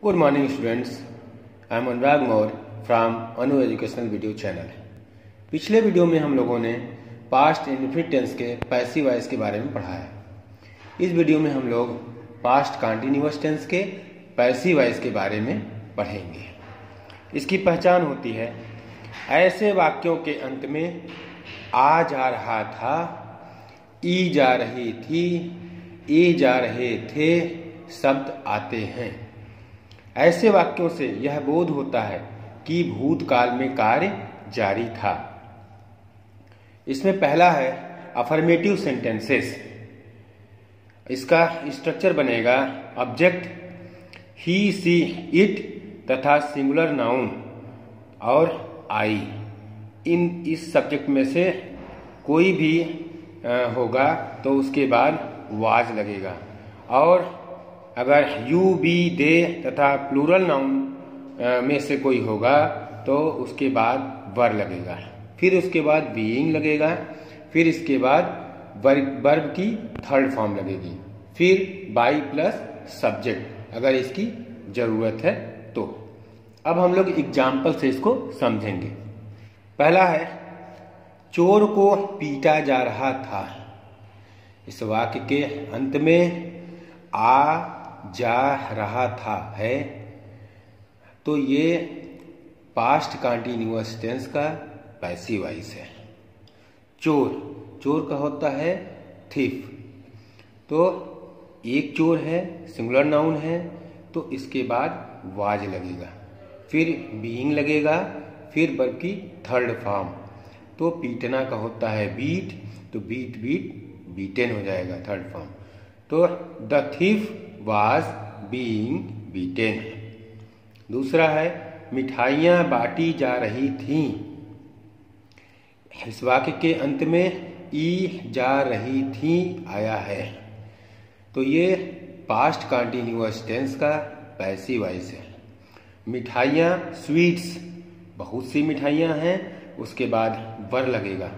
Good morning students, I am Anurag Maurya from Anu educational video channel. पिछले video में हम लोगों ने पास्ट इंडेफिनिट टेंस के पैसिव वॉइस के बारे में पढ़ा है। इस वीडियो में हम लोग पास्ट कंटीन्यूअस टेंस के पैसिव वॉइस के बारे में पढ़ेंगे। इसकी पहचान होती है ऐसे वाक्यों के अंत में आ जा रहा था, ई जा रही थी, ए जा रहे थे शब्द आते हैं। ऐसे वाक्यों से यह बोध होता है कि भूतकाल में कार्य जारी था। इसमें पहला है अफर्मेटिव सेंटेंसेस। इसका स्ट्रक्चर बनेगा ऑब्जेक्ट ही, सी, इट तथा सिंगुलर नाउन और आई। इस सब्जेक्ट में से कोई भी होगा तो उसके बाद वाज लगेगा, और अगर यू, बी, दे तथा प्लूरल नाउन में से कोई होगा तो उसके बाद वर लगेगा, फिर उसके बाद बीइंग लगेगा, फिर इसके बाद वर्ब की थर्ड फॉर्म लगेगी, फिर बाई प्लस सब्जेक्ट अगर इसकी जरूरत है तो। अब हम लोग एग्जाम्पल से इसको समझेंगे। पहला है चोर को पीटा जा रहा था। इस वाक्य के अंत में आ जा रहा था है, तो ये पास्ट कंटीन्यूअस टेंस का पैसिव वॉइस है। चोर का होता है थीफ, तो एक चोर है, सिंगुलर नाउन है, तो इसके बाद वाज लगेगा, फिर बीइंग लगेगा, फिर वर्ब की थर्ड फॉर्म। तो पीटना का होता है बीट, तो बीट बीटेन हो जाएगा थर्ड फॉर्म। तो the thief was being beaten. दूसरा है मिठाइयां बांटी जा रही थीं। इस वाक्य के अंत में ई जा रही थीं आया है, तो ये पास्ट कंटीन्यूअस टेंस का पैसिव वॉइस है। मिठाइयां स्वीट्स, बहुत सी मिठाइयां हैं, उसके बाद वर लगेगा,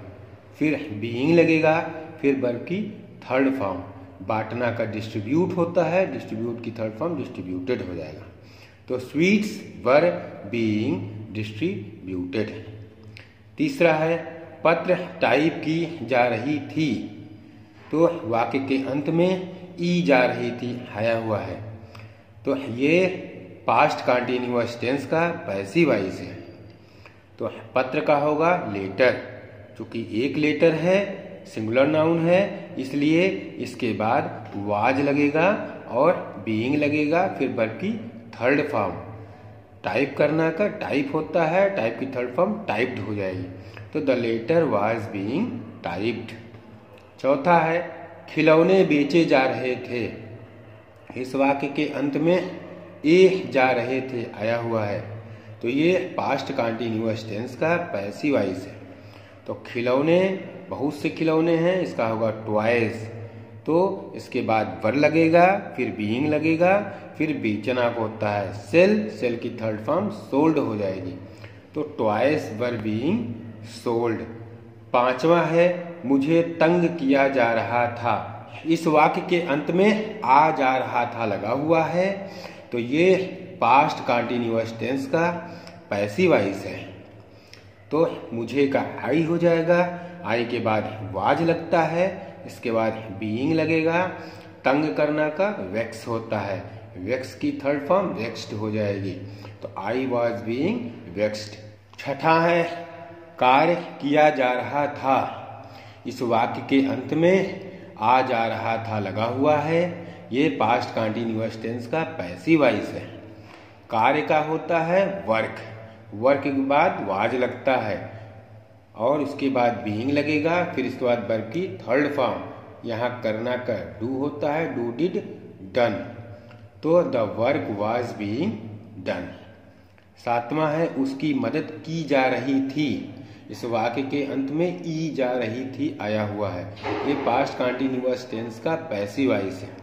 फिर बीइंग लगेगा, फिर वर्ब की थर्ड फॉर्म। बांटना का डिस्ट्रीब्यूट होता है, डिस्ट्रीब्यूट की थर्ड फॉर्म डिस्ट्रीब्यूटेड हो जाएगा। तो स्वीट्स वर बीइंग डिस्ट्रीब्यूटेड। तीसरा है पत्र टाइप की जा रही थी। तो वाक्य के अंत में ई जा रही थी आया हुआ है, तो ये पास्ट कंटीन्यूअस टेंस का पैसिव वॉइस है। तो पत्र का होगा लेटर, चूंकि एक लेटर है, सिंगुलर नाउन है, इसलिए इसके बाद वाज लगेगा और बीइंग लगेगा, फिर वर्ब की थर्ड फॉर्म। टाइप करना का टाइप होता है, टाइप की थर्ड फॉर्म टाइप्ड हो जाएगी, तो the letter was being typed. चौथा है खिलौने बेचे जा रहे थे। इस वाक्य के अंत में ए जा रहे थे आया हुआ है, तो ये पास्ट कंटीन्यूअस टेंस का पैसिव वॉइस है। तो खिलौने, बहुत से खिलौने हैं, इसका होगा टॉयज, तो इसके बाद वर लगेगा, फिर बीइंग लगेगा, फिर बेचना को होता है सेल की थर्ड फॉर्म सोल्ड हो जाएगी, तो टॉयज वर बीइंग सोल्ड। पांचवा है मुझे तंग किया जा रहा था। इस वाक्य के अंत में आ जा रहा था लगा हुआ है, तो ये पास्ट कंटीन्यूअस टेंस का पैसिव वॉइस है। तो मुझे का आई हो जाएगा, आई के बाद वाज लगता है, इसके बाद बीइंग लगेगा, तंग करना का वेक्स होता है, वेक्स की थर्ड फॉर्म वेक्स्ड हो जाएगी, तो आई वाज बीइंग वेक्स्ड। छठा है कार्य किया जा रहा था। इस वाक्य के अंत में आ जा रहा था लगा हुआ है, ये पास्ट कंटीन्यूअस टेंस का पैसिव वॉइस है। कार्य का होता है वर्क के बाद वाज लगता है, और उसके बाद बीइंग लगेगा, फिर इसके बाद वर्ब की थर्ड फॉर्म। यहाँ करना का डू होता है, डू डिड डन, तो the work was being done. सातवां है उसकी मदद की जा रही थी। इस वाक्य के अंत में ई जा रही थी आया हुआ है, ये पास्ट कंटीन्यूअस टेंस का पैसिव वॉइस है।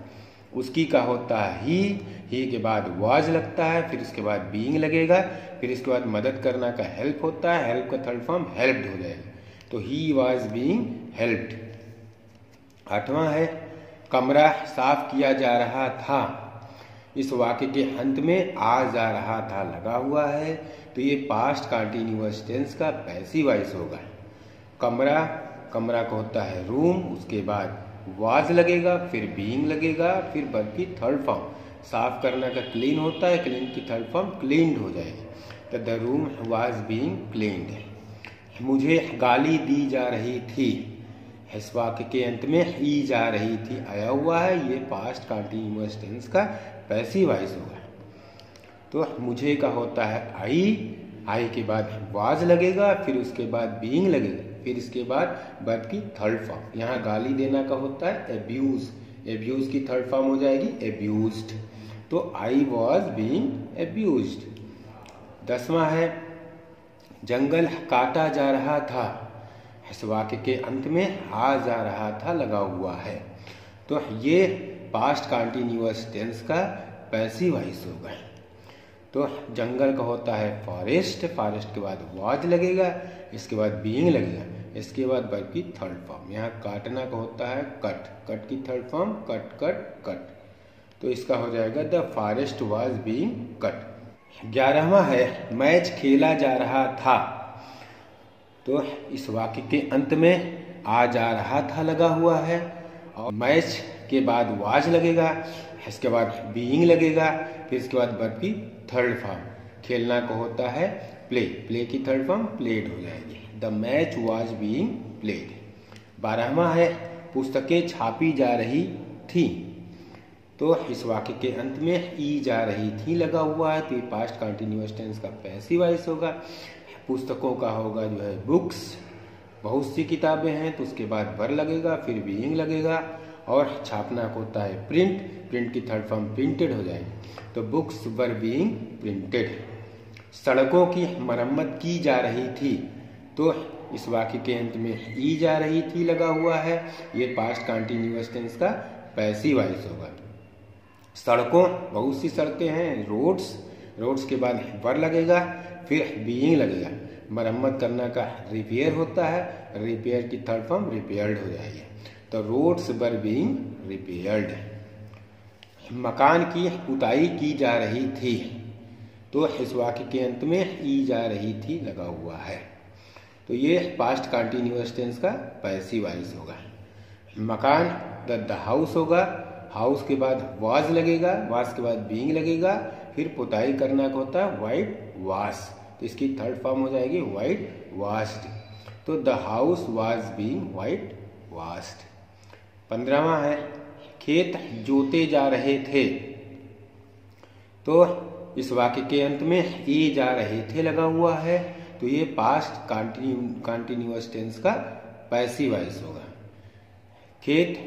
उसकी का होता है ही के बाद वाज लगता है, फिर इसके बाद बीइंग लगेगा, फिर इसके बाद मदद करना का हेल्प होता है, हेल्प का थर्ड फॉर्म हेल्प्ड हो जाएगा, तो ही वाज बीइंग हेल्प्ड। आठवां है कमरा साफ किया जा रहा था। इस वाक्य के अंत में आ जा रहा था लगा हुआ है, तो ये पास्ट कंटीन्यूअस टेंस का पैसिव वॉइस होगा। कमरा, कमरा का होता है रूम, उसके बाद वाज लगेगा, फिर बीइंग लगेगा, फिर वर्ब की थर्ड फॉर्म। साफ करना का क्लीन होता है, क्लीन की थर्ड फॉर्म क्लीन्ड हो जाएगी, तो the room was being cleaned. मुझे गाली दी जा रही थी, इस वाक्य के अंत में ई जा रही थी आया हुआ है, ये पास्ट कंटीन्यूअस टेंस का पैसिव वॉइस होगा। तो मुझे का होता है आई के बाद वाज लगेगा, फिर उसके बाद बीइंग लगेगा, फिर इसके बाद वर्ब की थर्ड फॉर्म। यहाँ गाली देना का होता है एब्यूज, एब्यूज की थर्ड फॉर्म हो जाएगी एब्यूज्ड, तो आई वॉज बीइंग एब्यूज्ड। 10वां है जंगल काटा जा रहा था, इस वाक्य के अंत में आ जा रहा था लगा हुआ है, तो ये पास्ट कंटीन्यूअस टेंस का पैसिव वॉइस होगा। तो जंगल का होता है फॉरेस्ट, फॉरेस्ट के बाद वाज लगेगा, इसके बाद बीइंग लगेगा, इसके बाद वर्ब की थर्ड फॉर्म। यहाँ काटना का होता है कट, कट की third form cut cut cut, तो इसका हो जाएगा the forest was being cut. 11वां है मैच खेला जा रहा था, तो इस वाक्य के अंत में आ जा रहा था लगा हुआ है, और मैच के बाद वाज लगेगा, इसके बाद बीइंग लगेगा, फिर इसके बाद वर्ब की थर्ड फॉर्म। खेलना को होता है प्ले, प्ले की थर्ड फॉर्म प्लेड हो जाएगी, the match was being played. 12वां है पुस्तकें छापी जा रही थी, तो इस वाक्य के अंत में ई जा रही थी लगा हुआ है, तो ये पास्ट कंटीन्यूअस टेंस का पैसिव वॉइस होगा। पुस्तकों का होगा जो है बुक्स, बहुत सी किताबें हैं, तो उसके बाद वर लगेगा, फिर बीइंग लगेगा, और छापना को होता है प्रिंट, प्रिंट की थर्ड फॉर्म प्रिंटेड हो जाएगी, तो बुक्स वर बीइंग प्रिंटेड। सड़कों की मरम्मत की जा रही थी, तो इस वाक्य के अंत में ई जा रही थी लगा हुआ है, ये पास्ट कंटीन्यूअस टेंस का पैसिव वॉइस होगा। सड़कों, बहुत सी सड़कें हैं, रोड्स, रोड्स के बाद वर लगेगा, फिर बीइंग लगेगा। मरम्मत करना का रिपेयर होता है, रिपेयर की थर्ड फॉर्म रिपेयर्ड हो जाएगी, तो रोड्स वर बीइंग रिपेयर्ड। मकान की पुताई की जा रही थी, तो इस वाक्य के अंत में ई जा रही थी लगा हुआ है, तो ये पास्ट कंटीन्यूअस टेंस का पैसिव वॉइस होगा। मकान द हाउस होगा, हाउस के बाद वाज लगेगा, वाज के बाद बीइंग लगेगा, फिर पुताई करना का होता है वाइट वाश, तो इसकी थर्ड फॉर्म हो जाएगी वाइट वाश्ड, तो the house was being whitewashed. 15वां है खेत जोते जा रहे थे, तो इस वाक्य के अंत में ई जा रहे थे लगा हुआ है, तो ये पास्ट कंटीन्यूअस टेंस का पैसिव वॉइस होगा। खेत,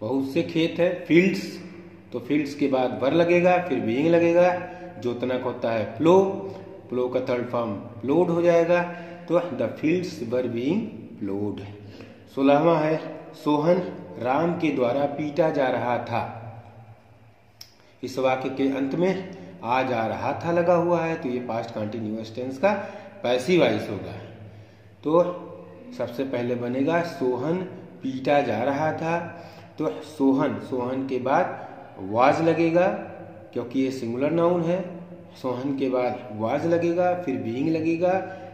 बहुत से खेत है, फील्ड्स, तो फील्ड्स के बाद वर लगेगा, फिर बीइंग लगेगा, जोतना का होता है प्लो, प्लो का थर्ड फॉर्म प्लोड हो जाएगा, तो the fields were being ploughed. 16वां है सोहन राम के द्वारा पीटा जा रहा था, इस वाक्य के अंत में आ जा रहा था लगा हुआ है, तो ये पास्ट कंटीन्यूअस टेंस का पैसिव वॉइस होगा। तो सबसे पहले बनेगा सोहन पीटा जा रहा था, तो सोहन, सोहन के बाद वाज लगेगा, क्योंकि ये सिंगुलर नाउन है, सोहन के बाद वाज लगेगा, फिर बीइंग लगेगा,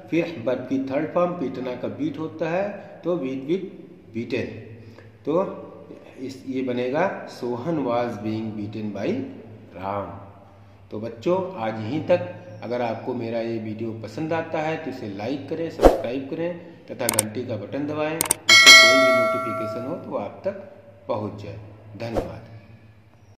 फिर वर्ब की थर्ड फॉर्म पीटना का बीट होता है, तो बीट बीट बीटेन, तो ये बनेगा Sohan was being beaten by Ram. तो बच्चों आज यहीं तक। अगर आपको मेरा ये वीडियो पसंद आता है तो इसे लाइक करें, सब्सक्राइब करें तथा घंटी का बटन दबाएं, जिससे कोई भी नोटिफिकेशन हो तो आप तक पहुंच जाए। धन्यवाद।